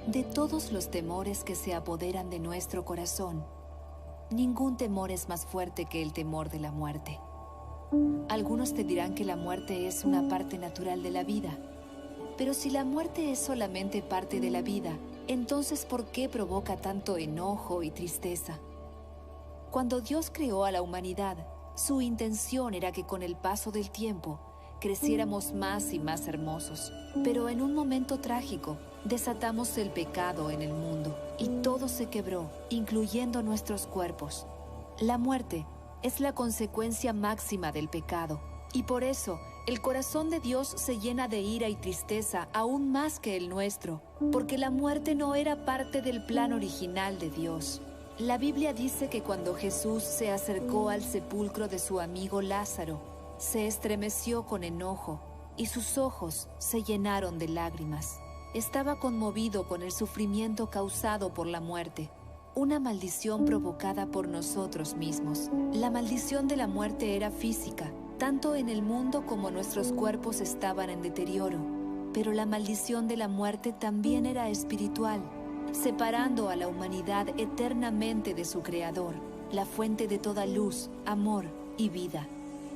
De todos los temores que se apoderan de nuestro corazón, ningún temor es más fuerte que el temor de la muerte. Algunos te dirán que la muerte es una parte natural de la vida. Pero si la muerte es solamente parte de la vida, entonces ¿por qué provoca tanto enojo y tristeza? Cuando Dios creó a la humanidad, su intención era que con el paso del tiempo creciéramos más y más hermosos. Pero en un momento trágico, desatamos el pecado en el mundo y todo se quebró, incluyendo nuestros cuerpos. La muerte es la consecuencia máxima del pecado, y por eso el corazón de Dios se llena de ira y tristeza aún más que el nuestro, porque la muerte no era parte del plan original de Dios. La Biblia dice que cuando Jesús se acercó al sepulcro de su amigo Lázaro, se estremeció con enojo y sus ojos se llenaron de lágrimas. Estaba conmovido con el sufrimiento causado por la muerte, una maldición provocada por nosotros mismos. La maldición de la muerte era física, tanto en el mundo como nuestros cuerpos estaban en deterioro. Pero la maldición de la muerte también era espiritual, separando a la humanidad eternamente de su Creador, la fuente de toda luz, amor y vida.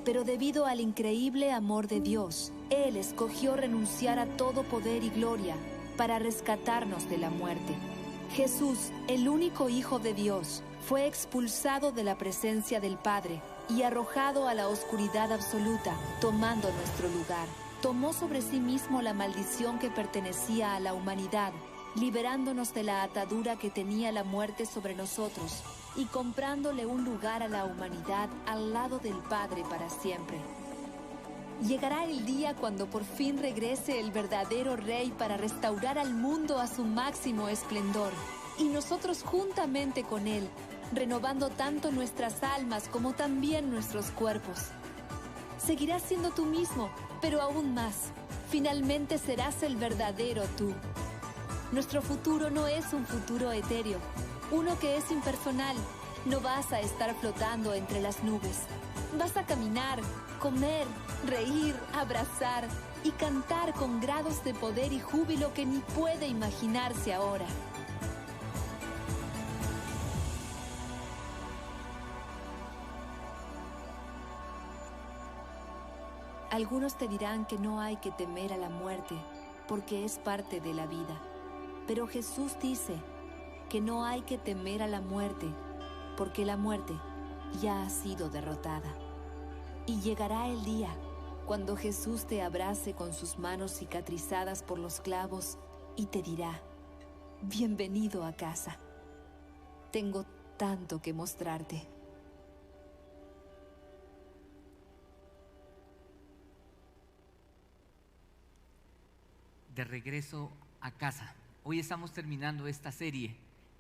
Pero debido al increíble amor de Dios, Él escogió renunciar a todo poder y gloria para rescatarnos de la muerte. Jesús, el único Hijo de Dios, fue expulsado de la presencia del Padre y arrojado a la oscuridad absoluta, tomando nuestro lugar. Tomó sobre sí mismo la maldición que pertenecía a la humanidad, liberándonos de la atadura que tenía la muerte sobre nosotros y comprándole un lugar a la humanidad al lado del Padre para siempre. Llegará el día cuando por fin regrese el verdadero Rey para restaurar al mundo a su máximo esplendor, y nosotros juntamente con Él, renovando tanto nuestras almas como también nuestros cuerpos. Seguirás siendo tú mismo, pero aún más. Finalmente serás el verdadero tú. Nuestro futuro no es un futuro etéreo, uno que es impersonal. No vas a estar flotando entre las nubes. Vas a caminar, comer, reír, abrazar y cantar con grados de poder y júbilo que ni puede imaginarse ahora. Algunos te dirán que no hay que temer a la muerte porque es parte de la vida. Pero Jesús dice que no hay que temer a la muerte porque la muerte ya ha sido derrotada. Y llegará el día cuando Jesús te abrace con sus manos cicatrizadas por los clavos y te dirá: bienvenido a casa. Tengo tanto que mostrarte. De regreso a casa. Hoy estamos terminando esta serie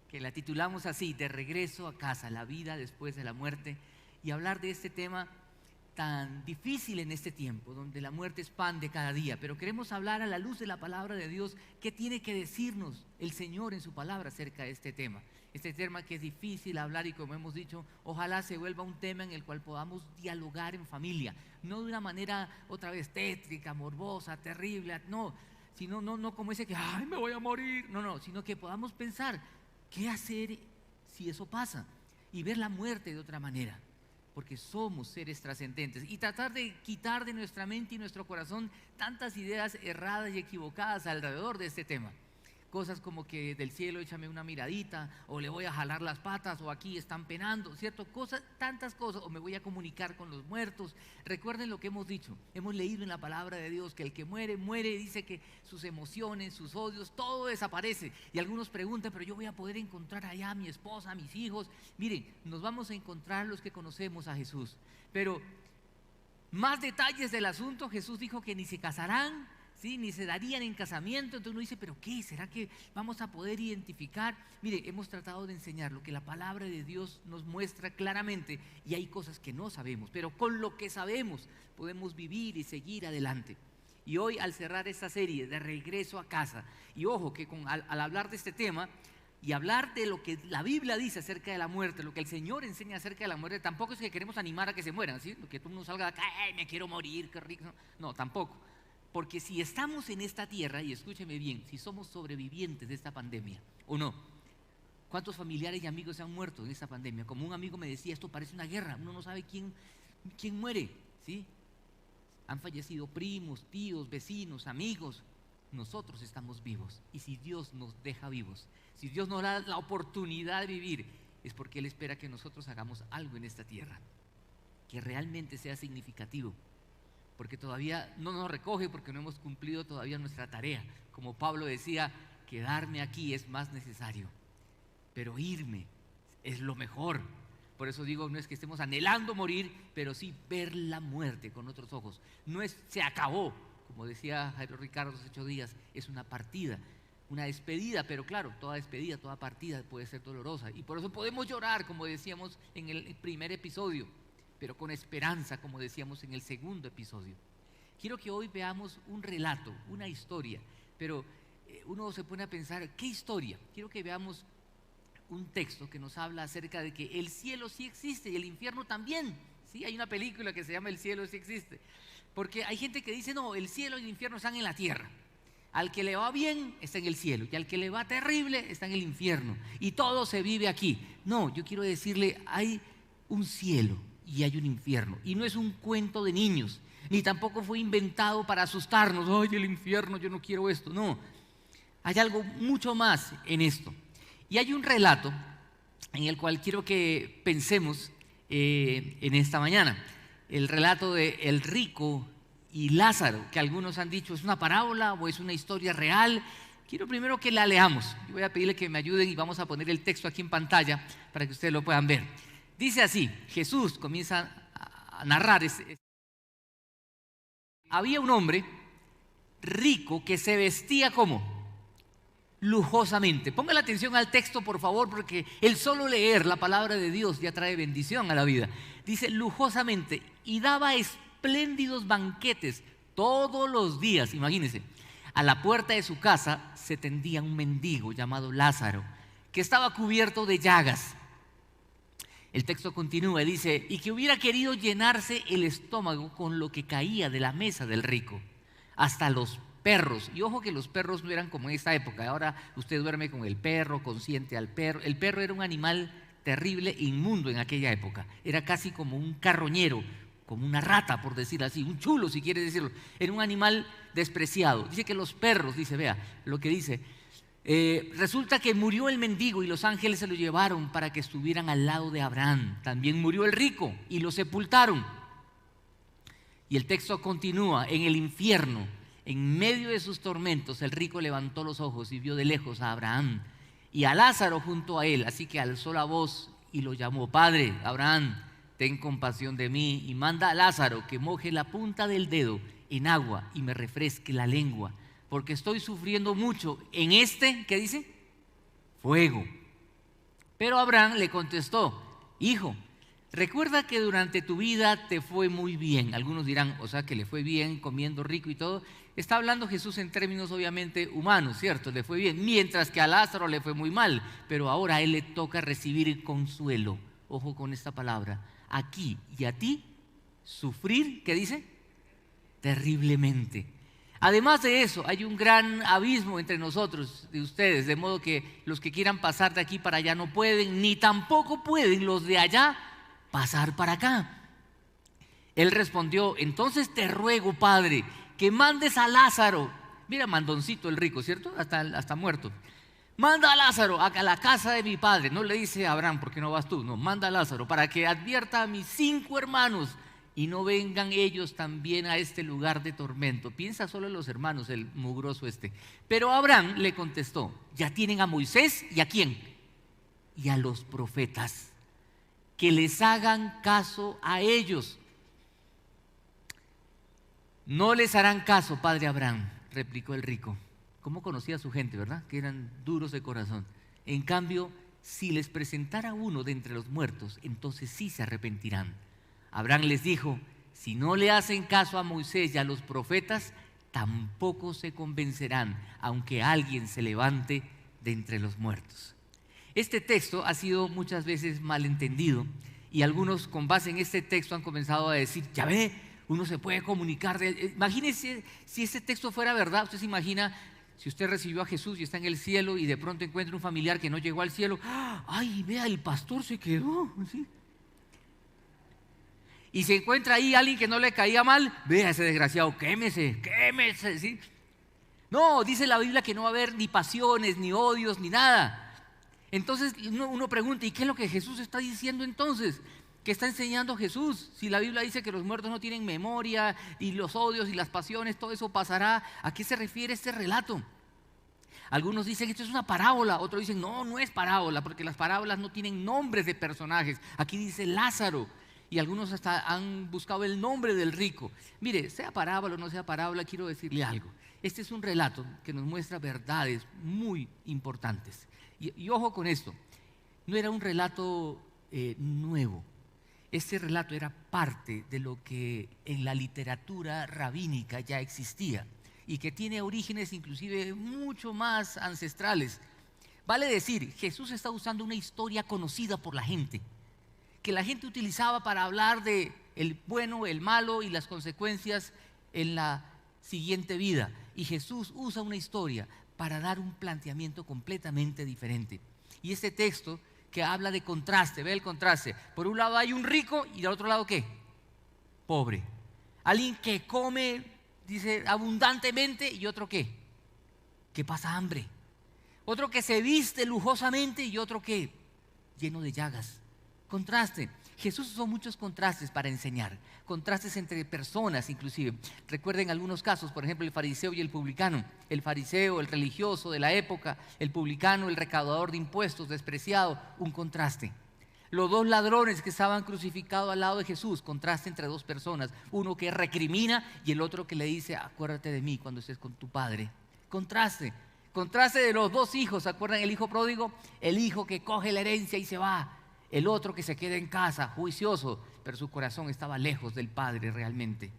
que la titulamos así: De regreso a casa, la vida después de la muerte, y hablar de este tema tan difícil en este tiempo, donde la muerte es pan de cada día. Pero queremos hablar a la luz de la palabra de Dios, qué tiene que decirnos el Señor en su palabra acerca de este tema que es difícil hablar, y como hemos dicho, ojalá se vuelva un tema en el cual podamos dialogar en familia, no de una manera otra vez tétrica, morbosa, terrible, no, sino no como ese que ¡ay, me voy a morir! No, sino que podamos pensar qué hacer si eso pasa y ver la muerte de otra manera, porque somos seres trascendentes, y tratar de quitar de nuestra mente y nuestro corazón tantas ideas erradas y equivocadas alrededor de este tema. Cosas como que del cielo échame una miradita, o le voy a jalar las patas, o aquí están penando, ¿cierto? Tantas cosas, o me voy a comunicar con los muertos. Recuerden lo que hemos dicho, hemos leído en la palabra de Dios que el que muere, dice que sus emociones, sus odios, todo desaparece. Y algunos preguntan, pero yo voy a poder encontrar allá a mi esposa, a mis hijos. Miren, nos vamos a encontrar los que conocemos a Jesús, pero más detalles del asunto. Jesús dijo que ni se casarán, ¿sí?, ni se darían en casamiento. Entonces uno dice, ¿pero qué? ¿Será que vamos a poder identificar? Mire, hemos tratado de enseñar lo que la palabra de Dios nos muestra claramente, y hay cosas que no sabemos, pero con lo que sabemos podemos vivir y seguir adelante. Y hoy, al cerrar esta serie de regreso a casa, y ojo que al hablar de este tema, Y hablar de lo que la Biblia dice acerca de la muerte, lo que el Señor enseña acerca de la muerte, tampoco es que queremos animar a que se mueran, ¿sí? Que todo el mundo salga de acá, ¡ay, me quiero morir, qué rico! No, tampoco. Porque si estamos en esta tierra, y escúcheme bien, si somos sobrevivientes de esta pandemia, ¿o no? ¿Cuántos familiares y amigos se han muerto en esta pandemia? Como un amigo me decía, esto parece una guerra, uno no sabe quién muere, ¿sí? Han fallecido primos, tíos, vecinos, amigos. Nosotros estamos vivos, y si Dios nos deja vivos, si Dios nos da la oportunidad de vivir, es porque Él espera que nosotros hagamos algo en esta tierra que realmente sea significativo, porque todavía no nos recoge, porque no hemos cumplido todavía nuestra tarea. Como Pablo decía, quedarme aquí es más necesario, pero irme es lo mejor. Por eso digo, no es que estemos anhelando morir, pero sí ver la muerte con otros ojos. No es se acabó, como decía Jairo Ricardo hace 8 días, es una partida, una despedida, pero claro, toda despedida, toda partida puede ser dolorosa, y por eso podemos llorar, como decíamos en el primer episodio, pero con esperanza, como decíamos en el segundo episodio. Quiero que hoy veamos un relato, una historia, pero uno se pone a pensar, ¿qué historia? Quiero que veamos un texto que nos habla acerca de que el cielo sí existe y el infierno también. ¿Sí? Hay una película que se llama El cielo sí existe. Porque hay gente que dice, no, el cielo y el infierno están en la tierra. Al que le va bien está en el cielo, y al que le va terrible está en el infierno. Y todo se vive aquí. No, yo quiero decirle, hay un cielo y hay un infierno. Y no es un cuento de niños, ni tampoco fue inventado para asustarnos. Ay, el infierno, yo no quiero esto. No, hay algo mucho más en esto. Y hay un relato en el cual quiero que pensemos en esta mañana. El relato de el rico y Lázaro, que algunos han dicho es una parábola o es una historia real. Quiero primero que la leamos. Yo voy a pedirle que me ayuden y vamos a poner el texto aquí en pantalla para que ustedes lo puedan ver. Dice así, Jesús comienza a narrar. Había un hombre rico que se vestía como lujosamente. Ponga la atención al texto, por favor, porque el solo leer la palabra de Dios ya trae bendición a la vida. Dice lujosamente, y daba espléndidos banquetes todos los días. Imagínense, a la puerta de su casa se tendía un mendigo llamado Lázaro, que estaba cubierto de llagas. El texto continúa y dice, y que hubiera querido llenarse el estómago con lo que caía de la mesa del rico. Hasta los perros, y ojo que los perros no eran como en esta época. Ahora usted duerme con el perro, consiente al perro. El perro era un animal terrible e inmundo en aquella época. Era casi como un carroñero, como una rata, por decir así, un chulo si quiere decirlo. Era un animal despreciado. Dice que los perros, dice, vea lo que dice, resulta que murió el mendigo y los ángeles se lo llevaron para que estuvieran al lado de Abraham. También murió el rico y lo sepultaron. Y el texto continúa, en el infierno, en medio de sus tormentos, el rico levantó los ojos y vio de lejos a Abraham y a Lázaro junto a él. Así que alzó la voz y lo llamó, Padre, Abraham, ten compasión de mí y manda a Lázaro que moje la punta del dedo en agua y me refresque la lengua, porque estoy sufriendo mucho en ¿qué dice? Fuego. Pero Abraham le contestó, hijo, recuerda que durante tu vida te fue muy bien. Algunos dirán, o sea que le fue bien comiendo rico y todo. Está hablando Jesús en términos obviamente humanos, ¿cierto? Le fue bien, mientras que a Lázaro le fue muy mal, pero ahora a él le toca recibir consuelo. Ojo con esta palabra, aquí y a ti sufrir, ¿qué dice? Terriblemente. Además de eso, hay un gran abismo entre nosotros y ustedes, de modo que los que quieran pasar de aquí para allá no pueden, ni tampoco pueden los de allá pasar para acá. Él respondió, entonces te ruego, Padre, que mandes a Lázaro. Mira, mandoncito el rico, ¿cierto? Hasta muerto. Manda a Lázaro a la casa de mi padre. No le dice a Abraham, ¿por qué no vas tú? No, manda a Lázaro para que advierta a mis 5 hermanos y no vengan ellos también a este lugar de tormento. Piensa solo en los hermanos, el mugroso este. Pero Abraham le contestó, ya tienen a Moisés y ¿a quién? Y a los profetas, que les hagan caso a ellos. No les harán caso, padre Abraham, replicó el rico. ¿Cómo conocía a su gente, verdad? Que eran duros de corazón. En cambio, si les presentara uno de entre los muertos, entonces sí se arrepentirán. Abraham les dijo, si no le hacen caso a Moisés y a los profetas, tampoco se convencerán, aunque alguien se levante de entre los muertos. Este texto ha sido muchas veces malentendido y algunos con base en este texto han comenzado a decir, ya ve, uno se puede comunicar. Imagínese si este texto fuera verdad. Usted se imagina si usted recibió a Jesús y está en el cielo y de pronto encuentra un familiar que no llegó al cielo. ¡Ay, vea, el pastor se quedó! ¿Sí? Y se encuentra ahí alguien que no le caía mal. Vea ese desgraciado, quémese, quémese. ¿Sí? No, dice la Biblia que no va a haber ni pasiones, ni odios, ni nada. Entonces uno pregunta, ¿y qué es lo que Jesús está diciendo entonces? ¿Qué está enseñando Jesús? Si la Biblia dice que los muertos no tienen memoria y los odios y las pasiones, todo eso pasará, ¿a qué se refiere este relato? Algunos dicen que esto es una parábola, otros dicen no, no es parábola, porque las parábolas no tienen nombres de personajes. Aquí dice Lázaro y algunos hasta han buscado el nombre del rico. Mire, sea parábola o no sea parábola, quiero decirle algo. Este es un relato que nos muestra verdades muy importantes. Y ojo con esto, no era un relato nuevo. Este relato era parte de lo que en la literatura rabínica ya existía y que tiene orígenes inclusive mucho más ancestrales. Vale decir, Jesús está usando una historia conocida por la gente, que la gente utilizaba para hablar de el bueno, el malo y las consecuencias en la siguiente vida. Y Jesús usa una historia para dar un planteamiento completamente diferente. Y este texto que habla de contraste, ve el contraste. Por un lado hay un rico y del otro lado ¿qué? Pobre. Alguien que come, dice, abundantemente y otro ¿qué? Que pasa hambre. Otro que se viste lujosamente y otro ¿qué? Lleno de llagas. Contraste. Jesús usó muchos contrastes para enseñar, contrastes entre personas inclusive. Recuerden algunos casos, por ejemplo, el fariseo y el publicano. El fariseo, el religioso de la época, el publicano, el recaudador de impuestos, despreciado, un contraste. Los dos ladrones que estaban crucificados al lado de Jesús, contraste entre dos personas, uno que recrimina y el otro que le dice, acuérdate de mí cuando estés con tu padre. Contraste. Contraste de los dos hijos, ¿se acuerdan el hijo pródigo? El hijo que coge la herencia y se va. El otro que se queda en casa, juicioso, pero su corazón estaba lejos del Padre realmente.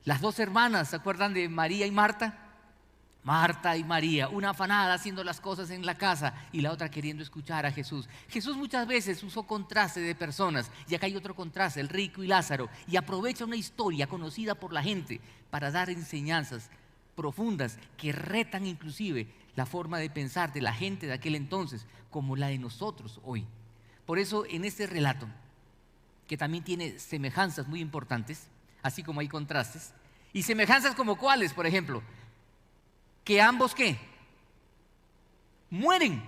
Las dos hermanas, ¿se acuerdan de María y Marta? Marta y María, una afanada haciendo las cosas en la casa y la otra queriendo escuchar a Jesús. Jesús muchas veces usó contraste de personas y acá hay otro contraste, el rico y Lázaro, y aprovecha una historia conocida por la gente para dar enseñanzas profundas que retan inclusive la forma de pensar de la gente de aquel entonces como la de nosotros hoy. Por eso en este relato, que también tiene semejanzas muy importantes, así como hay contrastes, y semejanzas como cuáles, por ejemplo, que ambos ¿qué? Mueren,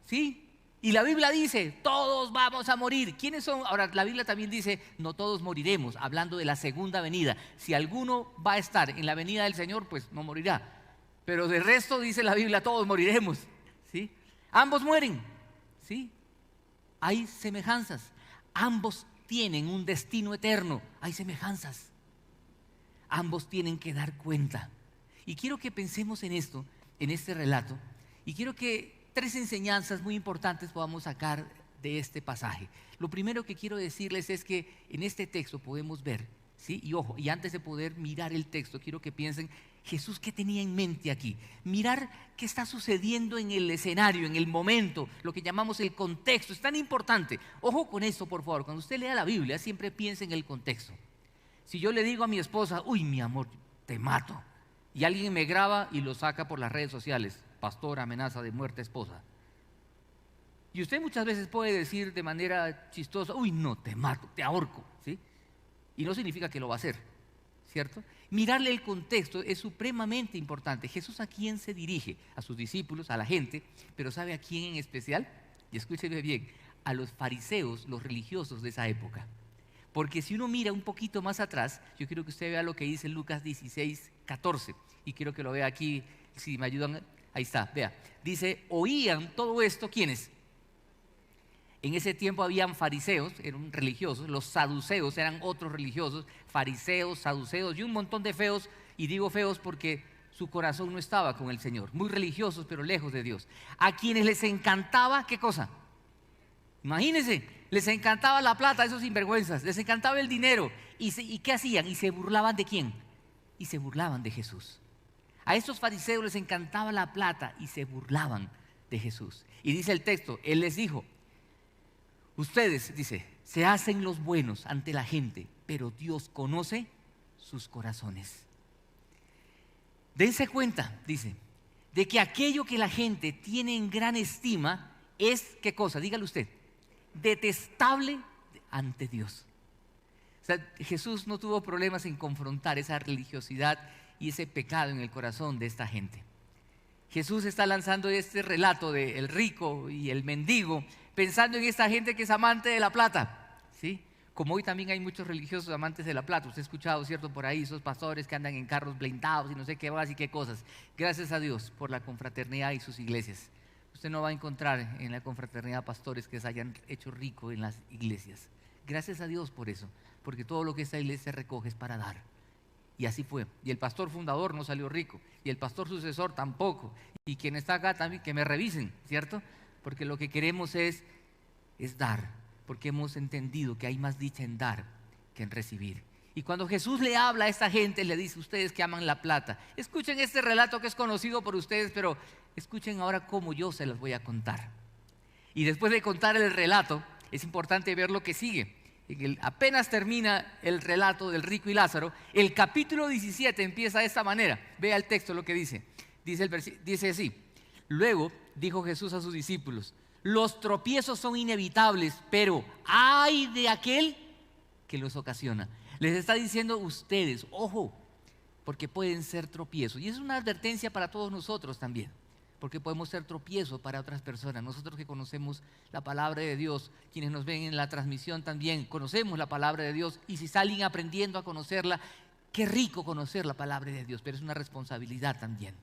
¿sí? Y la Biblia dice, todos vamos a morir. ¿Quiénes son? Ahora, la Biblia también dice, no todos moriremos, hablando de la segunda venida. Si alguno va a estar en la venida del Señor, pues no morirá. Pero de resto, dice la Biblia, todos moriremos, ¿sí? Ambos mueren, ¿sí? Hay semejanzas. Ambos tienen un destino eterno. Hay semejanzas. Ambos tienen que dar cuenta. Y quiero que pensemos en esto, en este relato, y quiero que 3 enseñanzas muy importantes podamos sacar de este pasaje. Lo primero que quiero decirles es que en este texto podemos ver, ¿sí? Y ojo, y antes de poder mirar el texto, quiero que piensen, Jesús, ¿qué tenía en mente aquí? Mirar qué está sucediendo en el escenario, en el momento, lo que llamamos el contexto. Es tan importante. Ojo con esto, por favor. Cuando usted lea la Biblia, siempre piense en el contexto. Si yo le digo a mi esposa, uy, mi amor, te mato, y alguien me graba y lo saca por las redes sociales, pastor, amenaza de muerte a esposa. Y usted muchas veces puede decir de manera chistosa, uy, no, te mato, te ahorco, ¿sí? Y no significa que lo va a hacer, ¿cierto? Mirarle el contexto es supremamente importante. Jesús, ¿a quién se dirige? A sus discípulos, a la gente, pero ¿sabe a quién en especial? Y escúcheme bien, a los fariseos, los religiosos de esa época. Porque si uno mira un poquito más atrás, yo quiero que usted vea lo que dice Lucas 16, 14, y quiero que lo vea aquí, si me ayudan, ahí está, vea. Dice, oían todo esto, ¿quiénes? En ese tiempo habían fariseos, eran religiosos, los saduceos eran otros religiosos, fariseos, saduceos y un montón de feos, y digo feos porque su corazón no estaba con el Señor, muy religiosos pero lejos de Dios. A quienes les encantaba, ¿qué cosa? Imagínense, les encantaba la plata, esos sinvergüenzas, les encantaba el dinero. ¿Y qué hacían? Y se burlaban ¿de quién? Y se burlaban de Jesús. A estos fariseos les encantaba la plata y se burlaban de Jesús. Y dice el texto, Él les dijo, ustedes, dice, se hacen los buenos ante la gente, pero Dios conoce sus corazones. Dense cuenta, dice, de que aquello que la gente tiene en gran estima es, ¿qué cosa? Dígale usted, detestable ante Dios. O sea, Jesús no tuvo problemas en confrontar esa religiosidad y ese pecado en el corazón de esta gente. Jesús está lanzando este relato del rico y el mendigo, pensando en esta gente que es amante de la plata, ¿sí? Como hoy también hay muchos religiosos amantes de la plata. Usted ha escuchado, ¿cierto? Por ahí esos pastores que andan en carros blindados y no sé qué más y qué cosas. Gracias a Dios por la confraternidad y sus iglesias. Usted no va a encontrar en la confraternidad pastores que se hayan hecho rico en las iglesias. Gracias a Dios por eso, porque todo lo que esta iglesia recoge es para dar. Y así fue. Y el pastor fundador no salió rico, y el pastor sucesor tampoco. Y quien está acá también, que me revisen, ¿cierto? Porque lo que queremos es dar, porque hemos entendido que hay más dicha en dar que en recibir. Y cuando Jesús le habla a esta gente, le dice, ustedes que aman la plata, escuchen este relato que es conocido por ustedes, pero escuchen ahora cómo yo se los voy a contar. Y después de contar el relato, es importante ver lo que sigue. Apenas termina el relato del rico y Lázaro, el capítulo 17 empieza de esta manera. Vea el texto lo que dice. Dice así: luego dijo Jesús a sus discípulos, los tropiezos son inevitables, pero ¡ay de aquel que los ocasiona! Les está diciendo ustedes, ojo, porque pueden ser tropiezos. Y es una advertencia para todos nosotros también, porque podemos ser tropiezo para otras personas. Nosotros que conocemos la palabra de Dios, quienes nos ven en la transmisión también, conocemos la palabra de Dios, y si salen aprendiendo a conocerla, qué rico conocer la palabra de Dios, pero es una responsabilidad también,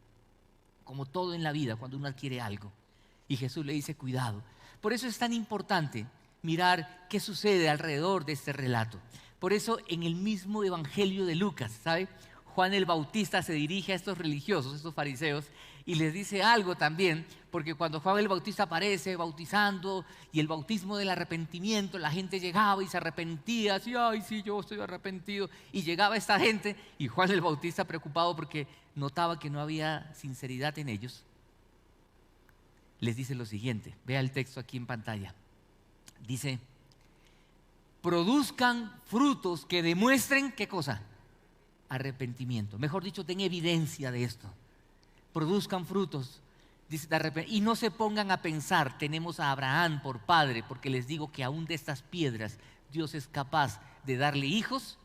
como todo en la vida, cuando uno adquiere algo. Y Jesús le dice, cuidado. Por eso es tan importante mirar qué sucede alrededor de este relato. Por eso en el mismo Evangelio de Lucas, ¿sabe? Juan el Bautista se dirige a estos religiosos, estos fariseos, y les dice algo también, porque cuando Juan el Bautista aparece bautizando y el bautismo del arrepentimiento, la gente llegaba y se arrepentía, así, ay, sí, yo estoy arrepentido, y llegaba esta gente, y Juan el Bautista preocupado porque notaba que no había sinceridad en ellos, les dice lo siguiente, vea el texto aquí en pantalla, dice, produzcan frutos que demuestren, ¿qué cosa? Arrepentimiento, mejor dicho, den evidencia de esto. Produzcan frutos, dice, de arrepentimiento, y no se pongan a pensar, tenemos a Abraham por padre, porque les digo que aún de estas piedras Dios es capaz de darle hijos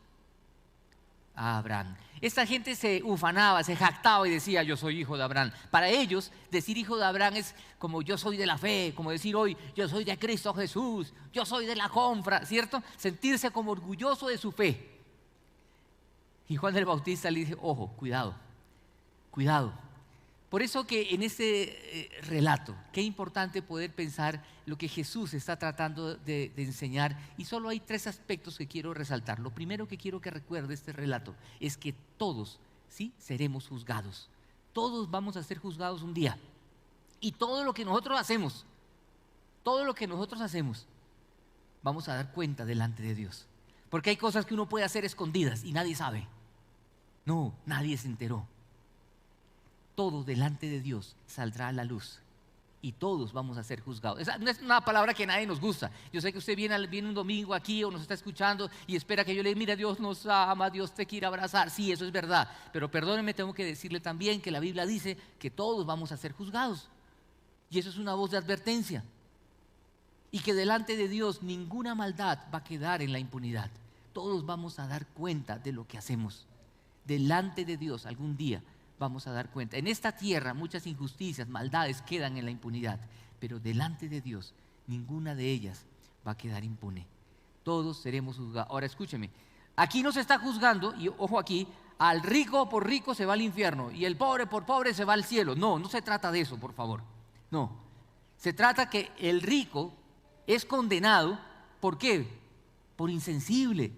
a Abraham. Esta gente se ufanaba, se jactaba y decía, yo soy hijo de Abraham. Para ellos, decir hijo de Abraham es como yo soy de la fe, como decir hoy, yo soy de Cristo Jesús, yo soy de la confra, ¿cierto? Sentirse como orgulloso de su fe. Y Juan el Bautista le dice, ojo, cuidado, cuidado. Por eso que en este relato, qué importante poder pensar lo que Jesús está tratando de enseñar. Y solo hay 3 aspectos que quiero resaltar. Lo primero que quiero que recuerde este relato es que todos, ¿sí?, seremos juzgados. Todos vamos a ser juzgados un día. Y todo lo que nosotros hacemos, vamos a dar cuenta delante de Dios. Porque hay cosas que uno puede hacer escondidas y nadie sabe. No, nadie se enteró. Todo delante de Dios saldrá a la luz y todos vamos a ser juzgados. Esa no es una palabra que a nadie nos gusta. Yo sé que usted viene un domingo aquí o nos está escuchando y espera que yo le diga, mira, Dios nos ama, Dios te quiere abrazar. Sí, eso es verdad, pero perdónenme, tengo que decirle también que la Biblia dice que todos vamos a ser juzgados. Y eso es una voz de advertencia. Y que delante de Dios ninguna maldad va a quedar en la impunidad. Todos vamos a dar cuenta de lo que hacemos. Delante de Dios algún día vamos a dar cuenta. En esta tierra muchas injusticias, maldades quedan en la impunidad, pero delante de Dios ninguna de ellas va a quedar impune. Todos seremos juzgados. Ahora escúcheme, aquí no se está juzgando, y ojo aquí, al rico por rico se va al infierno y el pobre por pobre se va al cielo. No, no se trata de eso, por favor. No, se trata que el rico es condenado, ¿por qué? Por insensible,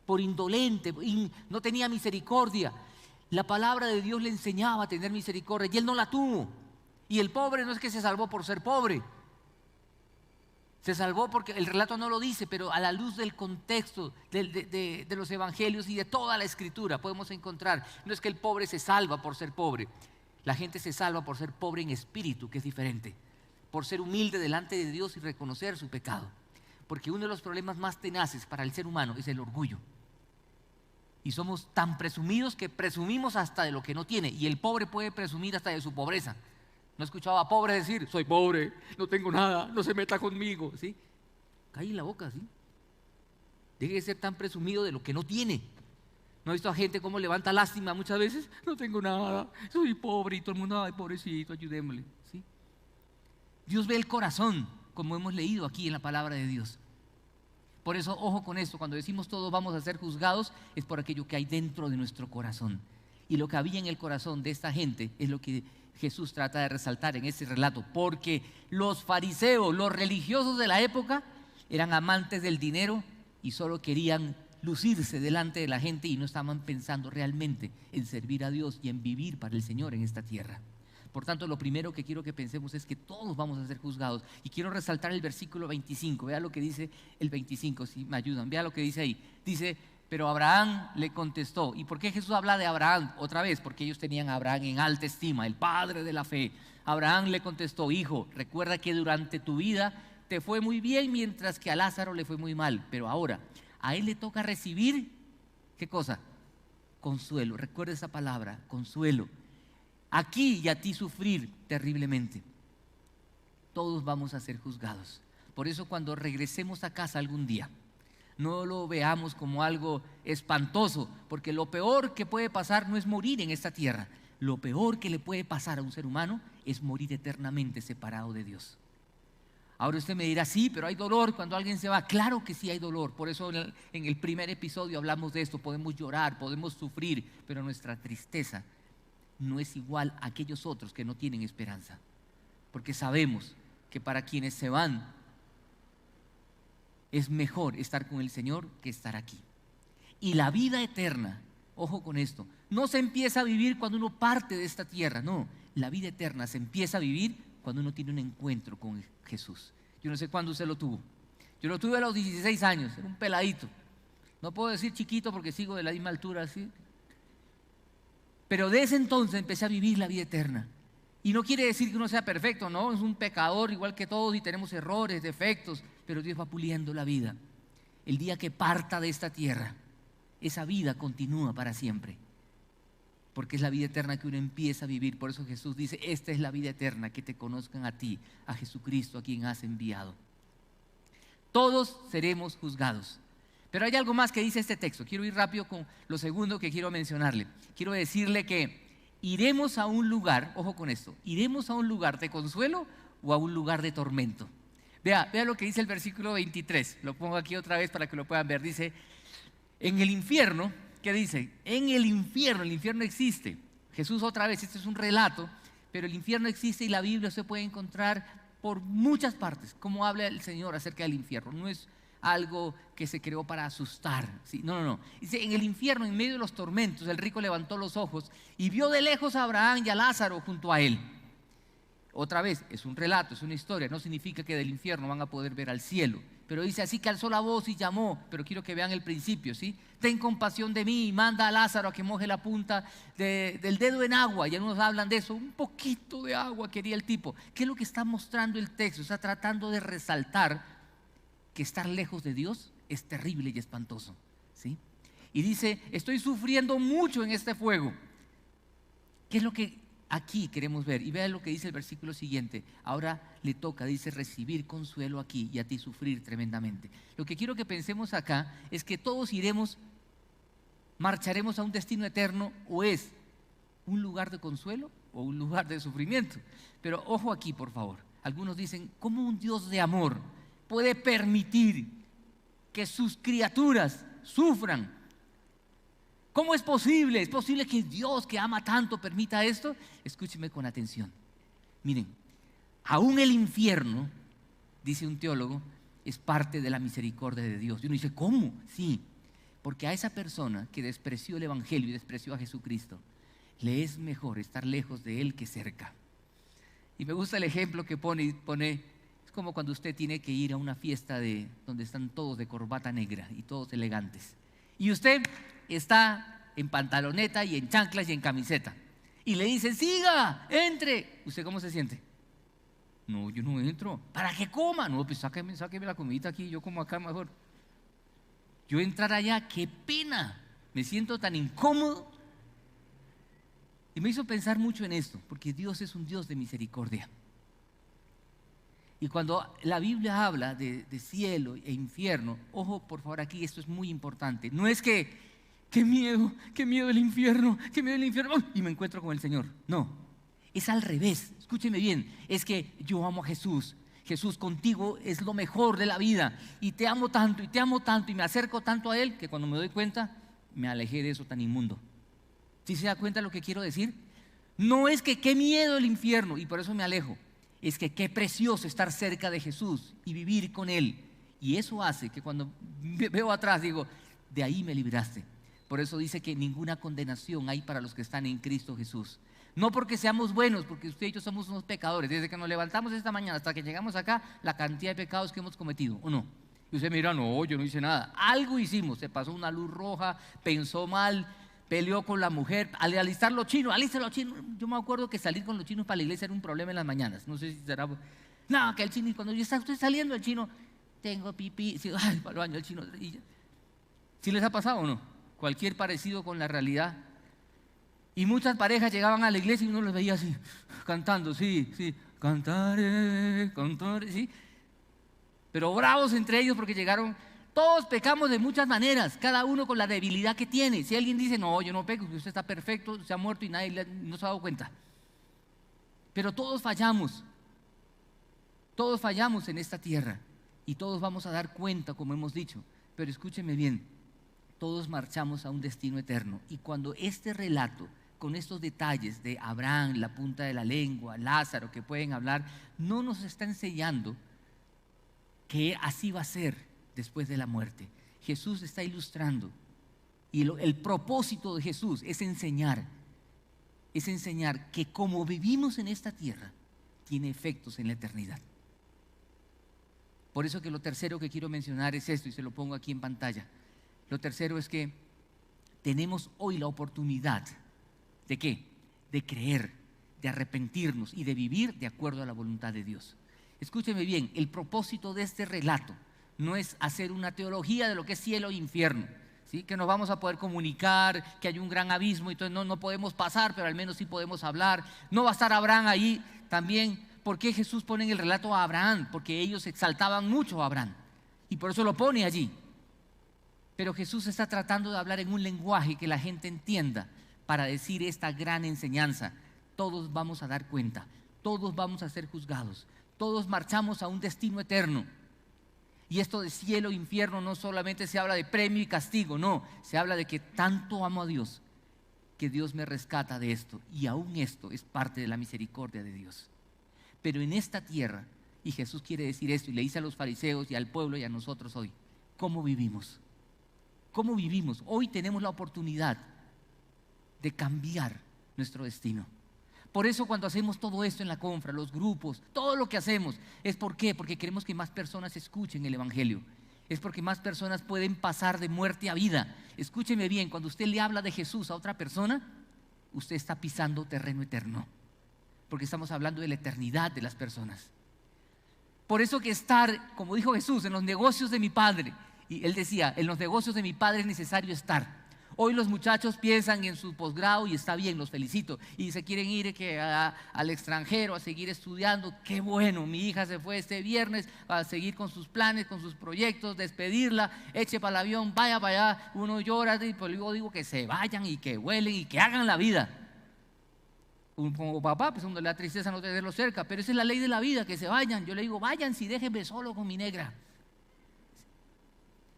por indolente, no tenía misericordia. La palabra de Dios le enseñaba a tener misericordia y él no la tuvo. Y el pobre no es que se salvó por ser pobre. Se salvó porque el relato no lo dice, pero a la luz del contexto de los evangelios y de toda la escritura podemos encontrar, no es que el pobre se salva por ser pobre. La gente se salva por ser pobre en espíritu, que es diferente. por ser humilde delante de Dios y reconocer su pecado. Porque uno de los problemas más tenaces para el ser humano es el orgullo. Y somos tan presumidos que presumimos hasta de lo que no tiene. Y el pobre puede presumir hasta de su pobreza. ¿No he escuchado a pobre decir, soy pobre, no tengo nada, no se meta conmigo? ¿Sí? Cae en la boca, ¿sí? Deje de ser tan presumido de lo que no tiene. ¿No he visto a gente cómo levanta lástima muchas veces? No tengo nada, soy pobre, y todo el mundo, ay, pobrecito, ayudémosle, ¿sí? Dios ve el corazón, como hemos leído aquí en la palabra de Dios. Por eso, ojo con esto, cuando decimos todos vamos a ser juzgados, es por aquello que hay dentro de nuestro corazón. Y lo que había en el corazón de esta gente es lo que Jesús trata de resaltar en este relato, porque los fariseos, los religiosos de la época, eran amantes del dinero y solo querían lucirse delante de la gente y no estaban pensando realmente en servir a Dios y en vivir para el Señor en esta tierra. Por tanto, lo primero que quiero que pensemos es que todos vamos a ser juzgados. Y quiero resaltar el versículo 25. Vea lo que dice el 25, si me ayudan. Vea lo que dice ahí. Dice, pero Abraham le contestó. ¿Y por qué Jesús habla de Abraham otra vez? Porque ellos tenían a Abraham en alta estima, el padre de la fe. Abraham le contestó, hijo, recuerda que durante tu vida te fue muy bien, mientras que a Lázaro le fue muy mal. Pero ahora, a él le toca recibir, ¿qué cosa? Consuelo. Recuerda esa palabra, consuelo. Aquí y a ti sufrir terriblemente. Todos vamos a ser juzgados. Por eso cuando regresemos a casa algún día, no lo veamos como algo espantoso, porque lo peor que puede pasar no es morir en esta tierra. Lo peor que le puede pasar a un ser humano es morir eternamente separado de Dios. Ahora usted me dirá, sí, pero hay dolor cuando alguien se va. Claro que sí hay dolor. Por eso en el primer episodio hablamos de esto. Podemos llorar, podemos sufrir, pero nuestra tristeza no es igual a aquellos otros que no tienen esperanza. Porque sabemos que para quienes se van es mejor estar con el Señor que estar aquí. Y la vida eterna, ojo con esto, no se empieza a vivir cuando uno parte de esta tierra, no. La vida eterna se empieza a vivir cuando uno tiene un encuentro con Jesús. Yo no sé cuándo usted lo tuvo. Yo lo tuve a los 16 años, era un peladito. No puedo decir chiquito porque sigo de la misma altura así. Pero de ese entonces empecé a vivir la vida eterna. Y no quiere decir que uno sea perfecto, no, es un pecador igual que todos y tenemos errores, defectos, pero Dios va puliendo la vida. El día que parta de esta tierra, esa vida continúa para siempre. Porque es la vida eterna que uno empieza a vivir. Por eso Jesús dice, esta es la vida eterna, que te conozcan a ti, a Jesucristo, a quien has enviado. Todos seremos juzgados. Pero hay algo más que dice este texto. Quiero ir rápido con lo segundo que quiero mencionarle. Quiero decirle que iremos a un lugar, ojo con esto, iremos a un lugar de consuelo o a un lugar de tormento. Vea lo que dice el versículo 23. Lo pongo aquí otra vez para que lo puedan ver. Dice, en el infierno, ¿qué dice? En el infierno existe. Jesús otra vez, este es un relato, pero el infierno existe y la Biblia se puede encontrar por muchas partes. Como habla el Señor acerca del infierno. No es algo que se creó para asustar, ¿sí? No. Dice, en el infierno, en medio de los tormentos, el rico levantó los ojos y vio de lejos a Abraham y a Lázaro junto a él. Otra vez, es un relato, es una historia, no significa que del infierno van a poder ver al cielo. Pero dice, así que alzó la voz y llamó, pero quiero que vean el principio, ¿sí? Ten compasión de mí y manda a Lázaro a que moje la punta del dedo en agua. Y algunos hablan de eso, un poquito de agua quería el tipo. ¿Qué es lo que está mostrando el texto? Está tratando de resaltar que estar lejos de Dios es terrible y espantoso, ¿sí? Y dice, estoy sufriendo mucho en este fuego. ¿Qué es lo que aquí queremos ver? Y vean lo que dice el versículo siguiente. Ahora le toca, dice, recibir consuelo aquí y a ti sufrir tremendamente. Lo que quiero que pensemos acá es que todos marcharemos a un destino eterno, o es un lugar de consuelo o un lugar de sufrimiento. Pero ojo aquí, por favor. Algunos dicen, ¿cómo un Dios de amor puede permitir que sus criaturas sufran? ¿Cómo es posible? ¿Es posible que Dios, que ama tanto, permita esto? Escúcheme con atención. Miren, aún el infierno, dice un teólogo, es parte de la misericordia de Dios. Y uno dice, ¿cómo? Sí, porque a esa persona que despreció el Evangelio y despreció a Jesucristo, le es mejor estar lejos de Él que cerca. Y me gusta el ejemplo que pone, es como cuando usted tiene que ir a una fiesta donde están todos de corbata negra y todos elegantes. Y usted está en pantaloneta y en chanclas y en camiseta. Y le dicen, siga, entre. ¿Usted cómo se siente? No, yo no entro. ¿Para qué coma? No, pues sáqueme la comidita aquí, yo como acá mejor. Yo entrar allá, qué pena. Me siento tan incómodo. Y me hizo pensar mucho en esto, porque Dios es un Dios de misericordia. Y cuando la Biblia habla de cielo e infierno, ojo por favor aquí, esto es muy importante. No es que, qué miedo el infierno, qué miedo el infierno, y me encuentro con el Señor. No, es al revés, escúcheme bien, es que yo amo a Jesús. Jesús, contigo es lo mejor de la vida y te amo tanto y me acerco tanto a Él que cuando me doy cuenta me alejé de eso tan inmundo. ¿Sí se da cuenta lo que quiero decir? No es que qué miedo el infierno y por eso me alejo. Es que qué precioso estar cerca de Jesús y vivir con Él. Y eso hace que cuando veo atrás digo, de ahí me libraste. Por eso dice que ninguna condenación hay para los que están en Cristo Jesús. No porque seamos buenos, porque usted y yo somos unos pecadores. Desde que nos levantamos esta mañana hasta que llegamos acá, la cantidad de pecados que hemos cometido, ¿o no? Y usted me dirá, no, yo no hice nada. Algo hicimos, se pasó una luz roja, pensó mal, peleó con la mujer, al alistar los chinos, yo me acuerdo que salir con los chinos para la iglesia era un problema en las mañanas, no sé si será, no, que el chino, y cuando yo estoy saliendo el chino, tengo pipí, ay, para el baño el chino, ¿sí les ha pasado o no? Cualquier parecido con la realidad. Y muchas parejas llegaban a la iglesia y uno los veía así, cantando, sí, cantaré, sí, pero bravos entre ellos porque llegaron. Todos pecamos de muchas maneras, cada uno con la debilidad que tiene. Si alguien dice, no, yo no peco, usted está perfecto, se ha muerto y nadie no se ha dado cuenta. Pero todos fallamos en esta tierra y todos vamos a dar cuenta, como hemos dicho. Pero escúcheme bien, todos marchamos a un destino eterno. Y cuando este relato, con estos detalles de Abraham, la punta de la lengua, Lázaro, que pueden hablar, no nos está enseñando que así va a ser después de la muerte. Jesús está ilustrando y el propósito de Jesús es enseñar que como vivimos en esta tierra tiene efectos en la eternidad. Por eso que lo tercero que quiero mencionar es esto y se lo pongo aquí en pantalla. Lo tercero es que tenemos hoy la oportunidad ¿de qué? De creer, de arrepentirnos y de vivir de acuerdo a la voluntad de Dios. Escúcheme bien, el propósito de este relato no es hacer una teología de lo que es cielo e infierno, ¿sí? Que nos vamos a poder comunicar, que hay un gran abismo y entonces no podemos pasar, pero al menos sí podemos hablar. No va a estar Abraham ahí también. ¿Por qué Jesús pone en el relato a Abraham? Porque ellos exaltaban mucho a Abraham y por eso lo pone allí. Pero Jesús está tratando de hablar en un lenguaje que la gente entienda para decir esta gran enseñanza. Todos vamos a dar cuenta, todos vamos a ser juzgados, todos marchamos a un destino eterno. Y esto de cielo e infierno no solamente se habla de premio y castigo, no, se habla de que tanto amo a Dios, que Dios me rescata de esto. Y aún esto es parte de la misericordia de Dios. Pero en esta tierra, y Jesús quiere decir esto, y le dice a los fariseos y al pueblo y a nosotros hoy, ¿cómo vivimos? ¿Cómo vivimos? Hoy tenemos la oportunidad de cambiar nuestro destino. Por eso cuando hacemos todo esto en la confra, los grupos, todo lo que hacemos, ¿es por qué? Porque queremos que más personas escuchen el Evangelio. Es porque más personas pueden pasar de muerte a vida. Escúcheme bien, cuando usted le habla de Jesús a otra persona, usted está pisando terreno eterno. Porque estamos hablando de la eternidad de las personas. Por eso que estar, como dijo Jesús, en los negocios de mi Padre, y Él decía, en los negocios de mi Padre es necesario estar. Hoy los muchachos piensan en su posgrado y está bien, los felicito. Y se quieren ir al extranjero a seguir estudiando. Qué bueno, mi hija se fue este viernes a seguir con sus planes, con sus proyectos, despedirla, eche para el avión, vaya para allá. Uno llora y pues luego digo que se vayan y que vuelen y que hagan la vida. Como papá, pues uno le da tristeza no tenerlo cerca, pero esa es la ley de la vida, que se vayan. Yo le digo, vayan si déjenme solo con mi negra.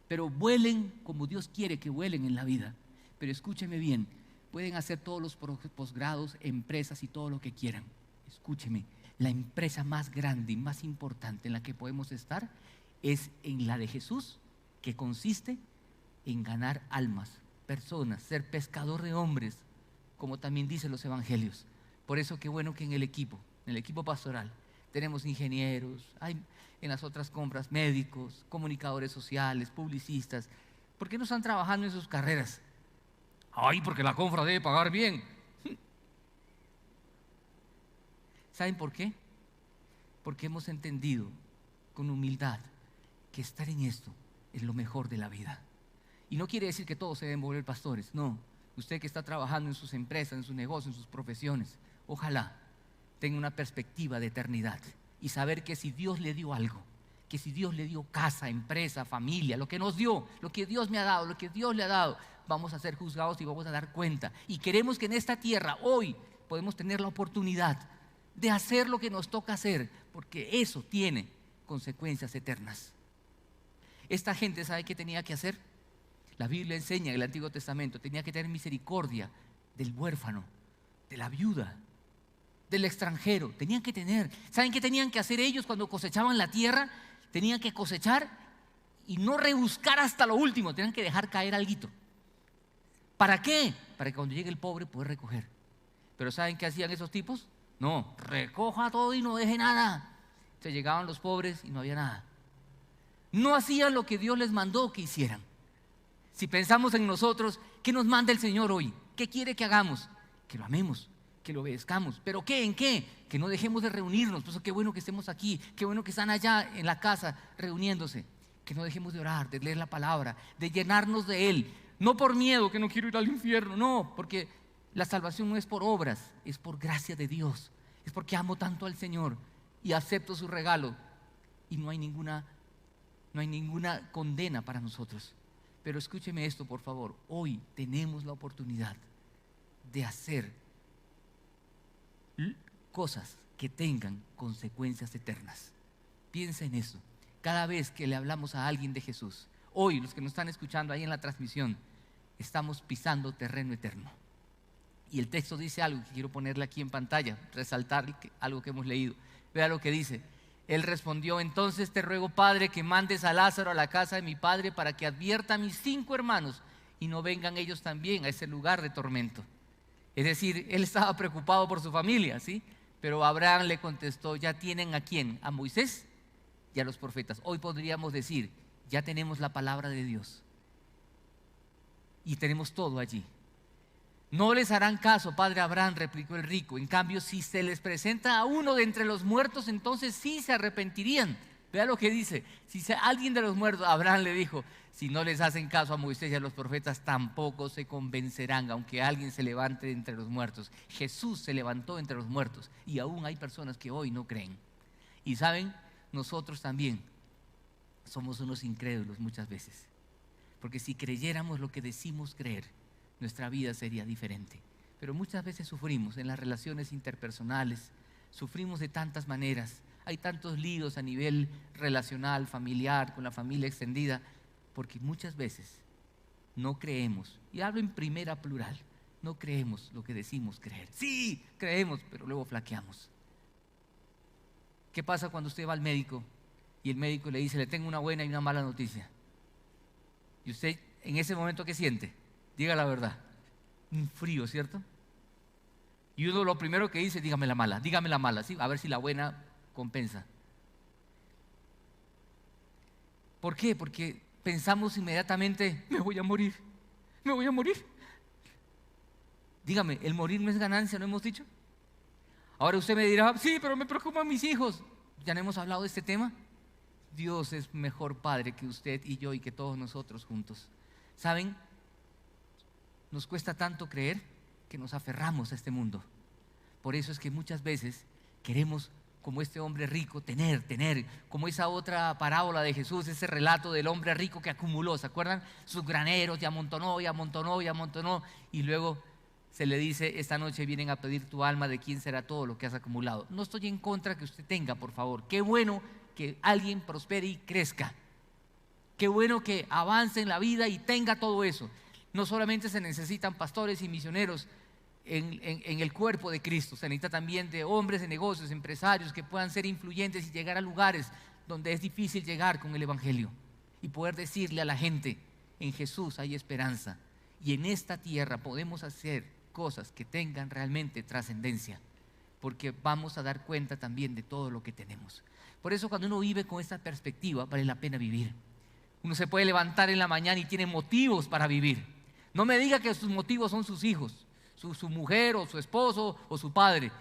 Pero vuelen como Dios quiere que vuelen en la vida. Pero escúcheme bien, pueden hacer todos los posgrados, empresas y todo lo que quieran. Escúcheme, la empresa más grande y más importante en la que podemos estar es en la de Jesús, que consiste en ganar almas, personas, ser pescador de hombres, como también dicen los evangelios. Por eso qué bueno que en el equipo pastoral, tenemos ingenieros, hay en las otras compras médicos, comunicadores sociales, publicistas. ¿Por qué no están trabajando en sus carreras? Ay, porque la confra debe pagar bien. ¿Saben por qué? porque hemos entendido con humildad que estar en esto es lo mejor de la vida. Y no quiere decir que todos se deben volver pastores, no. Usted que está trabajando en sus empresas, en sus negocios, en sus profesiones, ojalá tenga una perspectiva de eternidad y saber que si Dios le dio algo, que si Dios le dio casa, empresa, familia, lo que nos dio, lo que Dios me ha dado, lo que Dios le ha dado, vamos a ser juzgados y vamos a dar cuenta. Y queremos que en esta tierra hoy podemos tener la oportunidad de hacer lo que nos toca hacer, porque eso tiene consecuencias eternas. Esta gente, ¿sabe qué tenía que hacer? La Biblia enseña en el Antiguo Testamento, tenía que tener misericordia del huérfano, de la viuda, del extranjero. Tenían que tener. ¿Saben qué tenían que hacer ellos cuando cosechaban la tierra? Tenían que cosechar y no rebuscar hasta lo último. Tenían que dejar caer alguito. ¿Para qué? Para que cuando llegue el pobre poder recoger. Pero ¿saben qué hacían esos tipos? No, recoja todo y no deje nada. Entonces llegaban los pobres y no había nada. No hacían lo que Dios les mandó que hicieran. Si pensamos en nosotros, ¿qué nos manda el Señor hoy? ¿Qué quiere que hagamos? Que lo amemos, que lo obedezcamos. ¿Pero qué? ¿En qué? Que no dejemos de reunirnos. Por eso qué bueno que estemos aquí, qué bueno que están allá en la casa reuniéndose. Que no dejemos de orar, de leer la palabra, de llenarnos de Él. No por miedo, que no quiero ir al infierno, no, porque la salvación no es por obras, es por gracia de Dios. Es porque amo tanto al Señor y acepto su regalo. Y no hay ninguna condena para nosotros. Pero escúcheme esto, por favor. Hoy tenemos la oportunidad de hacer cosas que tengan consecuencias eternas. Piensa en eso. Cada vez que le hablamos a alguien de Jesús, hoy los que nos están escuchando ahí en la transmisión, estamos pisando terreno eterno. Y el texto dice algo que quiero ponerle aquí en pantalla, resaltar algo que hemos leído. Vea lo que dice. Él respondió: entonces te ruego, Padre, que mandes a Lázaro a la casa de mi padre para que advierta a mis 5 hermanos y no vengan ellos también a ese lugar de tormento. Es decir, él estaba preocupado por su familia, ¿sí? Pero Abraham le contestó: ¿ya tienen a quién? A Moisés y a los profetas. Hoy podríamos decir, ya tenemos la palabra de Dios y tenemos todo allí. No les harán caso, padre Abraham, replicó el rico. En cambio, si se les presenta a uno de entre los muertos, entonces sí se arrepentirían. Vea lo que dice. Si alguien de los muertos, Abraham le dijo, si no les hacen caso a Moisés y a los profetas, tampoco se convencerán, aunque alguien se levante de entre los muertos. Jesús se levantó entre los muertos y aún hay personas que hoy no creen. Y saben, nosotros también somos unos incrédulos muchas veces. Porque si creyéramos lo que decimos creer, nuestra vida sería diferente. Pero muchas veces sufrimos en las relaciones interpersonales, sufrimos de tantas maneras. Hay tantos líos a nivel relacional, familiar, con la familia extendida, porque muchas veces no creemos, y hablo en primera plural, no creemos lo que decimos creer. Sí, creemos, pero luego flaqueamos. ¿Qué pasa cuando usted va al médico y el médico le dice, le tengo una buena y una mala noticia? Y usted en ese momento, ¿qué siente? Diga la verdad. Un frío, ¿cierto? Y uno lo primero que dice, dígame la mala, ¿sí? A ver si la buena compensa. ¿Por qué? Porque pensamos inmediatamente, me voy a morir. Dígame, ¿el morir no es ganancia, no hemos dicho? Ahora usted me dirá, sí, pero me preocupan mis hijos. ¿Ya no hemos hablado de este tema? Dios es mejor padre que usted y yo y que todos nosotros juntos. ¿Saben? Nos cuesta tanto creer que nos aferramos a este mundo. Por eso es que muchas veces queremos, como este hombre rico, tener, como esa otra parábola de Jesús, ese relato del hombre rico que acumuló, ¿se acuerdan? Sus graneros y amontonó, y luego se le dice, esta noche vienen a pedir tu alma, ¿de quién será todo lo que has acumulado? No estoy en contra que usted tenga, por favor. Qué bueno que alguien prospere y crezca. Qué bueno que avance en la vida y tenga todo eso. No solamente se necesitan pastores y misioneros en el cuerpo de Cristo, se necesita también de hombres de negocios, empresarios que puedan ser influyentes y llegar a lugares donde es difícil llegar con el Evangelio y poder decirle a la gente, en Jesús hay esperanza y en esta tierra podemos hacer cosas que tengan realmente trascendencia, porque vamos a dar cuenta también de todo lo que tenemos. Por eso cuando uno vive con esta perspectiva, vale la pena vivir. Uno se puede levantar en la mañana y tiene motivos para vivir. No me diga que sus motivos son sus hijos, su mujer o su esposo o su padre.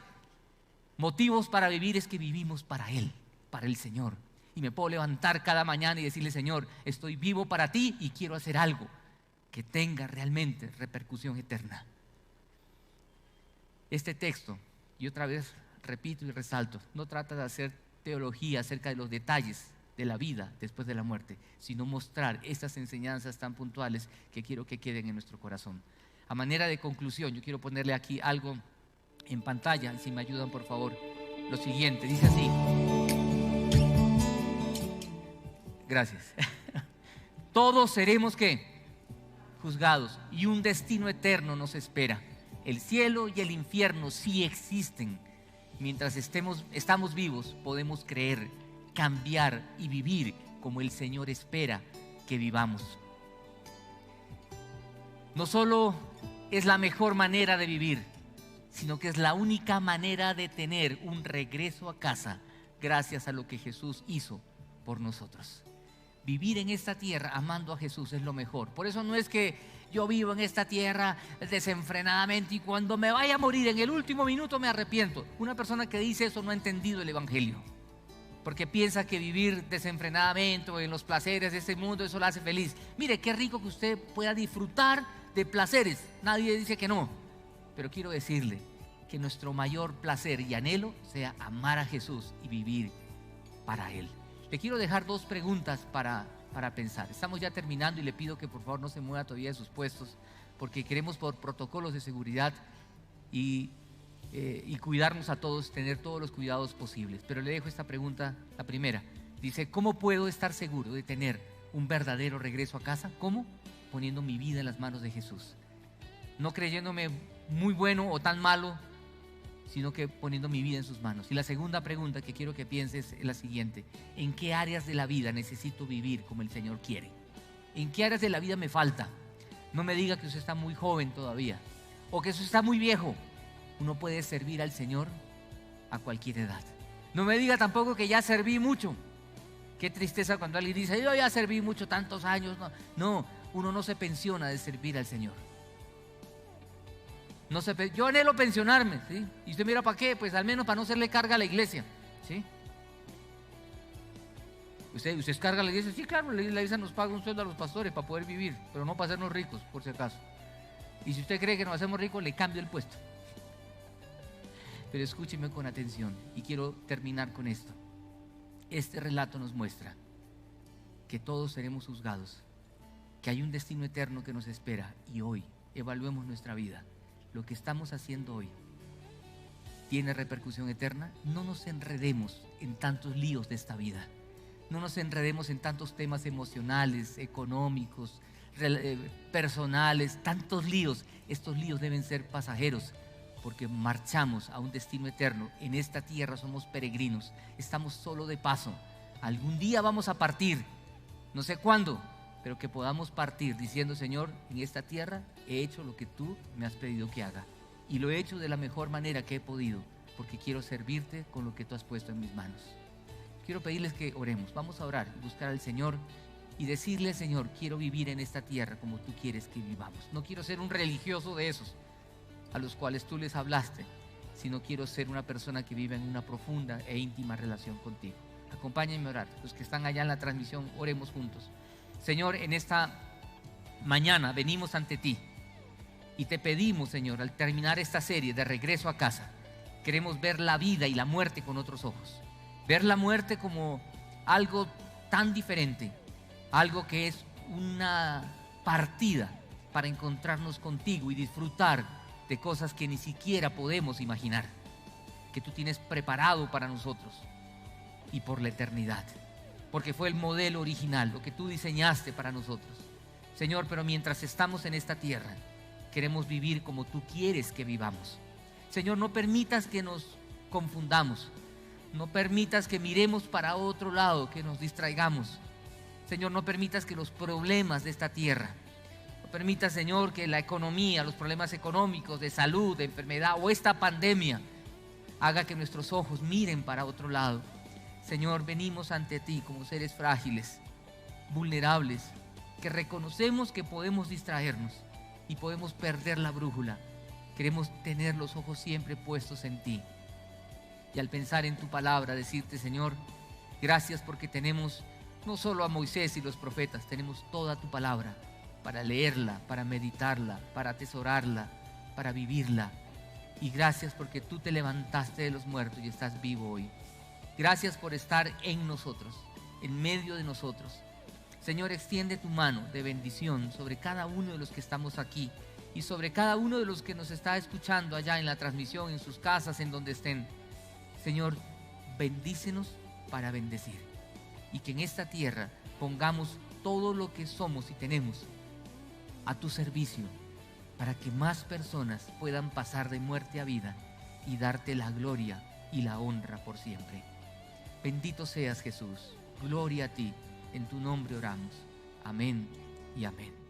Motivos para vivir es que vivimos para Él. para el Señor. Y me puedo levantar cada mañana y decirle, Señor, estoy vivo para ti y quiero hacer algo que tenga realmente repercusión eterna. Este texto, y otra vez repito y resalto, no trata de hacer teología acerca de los detalles de la vida después de la muerte, sino mostrar estas enseñanzas tan puntuales que quiero que queden en nuestro corazón. A manera de conclusión, yo quiero ponerle aquí algo en pantalla, si me ayudan por favor. Lo siguiente, dice así. Gracias. Todos seremos ¿qué? Juzgados, y un destino eterno nos espera. El cielo y el infierno sí existen. Mientras estamos vivos, podemos creer, cambiar y vivir como el Señor espera que vivamos. No solo es la mejor manera de vivir, sino que es la única manera de tener un regreso a casa gracias a lo que Jesús hizo por nosotros. Vivir en esta tierra amando a Jesús es lo mejor. Por eso no es que yo vivo en esta tierra desenfrenadamente y cuando me vaya a morir en el último minuto me arrepiento. Una persona que dice eso no ha entendido el Evangelio, porque piensa que vivir desenfrenadamente o en los placeres de este mundo eso lo hace feliz. Mire, qué rico que usted pueda disfrutar de placeres, nadie dice que no, pero quiero decirle que nuestro mayor placer y anhelo sea amar a Jesús y vivir para Él. Le quiero dejar dos preguntas para pensar. Estamos ya terminando y le pido que por favor no se mueva todavía de sus puestos, porque queremos por protocolos de seguridad y cuidarnos a todos, tener todos los cuidados posibles. Pero le dejo esta pregunta, la primera. Dice, ¿cómo puedo estar seguro de tener un verdadero regreso a casa? ¿Cómo? Poniendo mi vida en las manos de Jesús. No creyéndome muy bueno o tan malo, sino que poniendo mi vida en sus manos. Y la segunda pregunta que quiero que pienses es la siguiente. ¿En qué áreas de la vida necesito vivir como el Señor quiere? ¿En qué áreas de la vida me falta? No me diga que usted está muy joven todavía o que usted está muy viejo. Uno puede servir al Señor a cualquier edad. No me diga tampoco que ya serví mucho. Qué tristeza cuando alguien dice, yo ya serví mucho, tantos años. No, uno no se pensiona de servir al Señor. Yo anhelo pensionarme, ¿sí? Y usted mira, ¿para qué? Pues al menos para no hacerle carga a la iglesia, ¿sí? ¿Usted es carga a la iglesia? Sí, claro, la iglesia nos paga un sueldo a los pastores para poder vivir, pero no para hacernos ricos, por si acaso. Y si usted cree que nos hacemos ricos, le cambio el puesto. Pero escúcheme con atención y quiero terminar con esto. Este relato nos muestra que todos seremos juzgados, que hay un destino eterno que nos espera y hoy evaluemos nuestra vida. Lo que estamos haciendo hoy tiene repercusión eterna. No nos enredemos en tantos líos de esta vida. No nos enredemos en tantos temas emocionales, económicos, personales, tantos líos. Estos líos deben ser pasajeros porque marchamos a un destino eterno. En esta tierra somos peregrinos, estamos solo de paso. Algún día vamos a partir, no sé cuándo, pero que podamos partir diciendo, Señor, en esta tierra he hecho lo que tú me has pedido que haga. Y lo he hecho de la mejor manera que he podido, porque quiero servirte con lo que tú has puesto en mis manos. Quiero pedirles que oremos. Vamos a orar y buscar al Señor y decirle, Señor, quiero vivir en esta tierra como tú quieres que vivamos. No quiero ser un religioso de esos a los cuales tú les hablaste, sino quiero ser una persona que vive en una profunda e íntima relación contigo. Acompáñenme a orar. Los que están allá en la transmisión, oremos juntos. Señor, en esta mañana venimos ante ti y te pedimos, Señor, al terminar esta serie de regreso a casa, queremos ver la vida y la muerte con otros ojos. Ver la muerte como algo tan diferente, algo que es una partida para encontrarnos contigo y disfrutar de cosas que ni siquiera podemos imaginar, que tú tienes preparado para nosotros y por la eternidad. Porque fue el modelo original, lo que tú diseñaste para nosotros. Señor, pero mientras estamos en esta tierra, queremos vivir como tú quieres que vivamos. Señor, no permitas que nos confundamos. No permitas que miremos para otro lado, que nos distraigamos. Señor, no permitas que los problemas de esta tierra, no permitas, Señor, que la economía, los problemas económicos, de salud, de enfermedad o esta pandemia haga que nuestros ojos miren para otro lado. Señor, venimos ante ti como seres frágiles, vulnerables, que reconocemos que podemos distraernos y podemos perder la brújula. Queremos tener los ojos siempre puestos en ti. Y al pensar en tu palabra, decirte, Señor, Gracias porque tenemos no solo a Moisés y los profetas, tenemos toda tu palabra para leerla, para meditarla, para atesorarla, para vivirla. Y gracias porque tú te levantaste de los muertos y estás vivo hoy. Gracias por estar en nosotros, en medio de nosotros. Señor, extiende tu mano de bendición sobre cada uno de los que estamos aquí y sobre cada uno de los que nos está escuchando allá en la transmisión, en sus casas, en donde estén. Señor, bendícenos para bendecir. Y que en esta tierra pongamos todo lo que somos y tenemos a tu servicio, para que más personas puedan pasar de muerte a vida y darte la gloria y la honra por siempre. Bendito seas, Jesús. Gloria a ti. En tu nombre oramos. Amén y amén.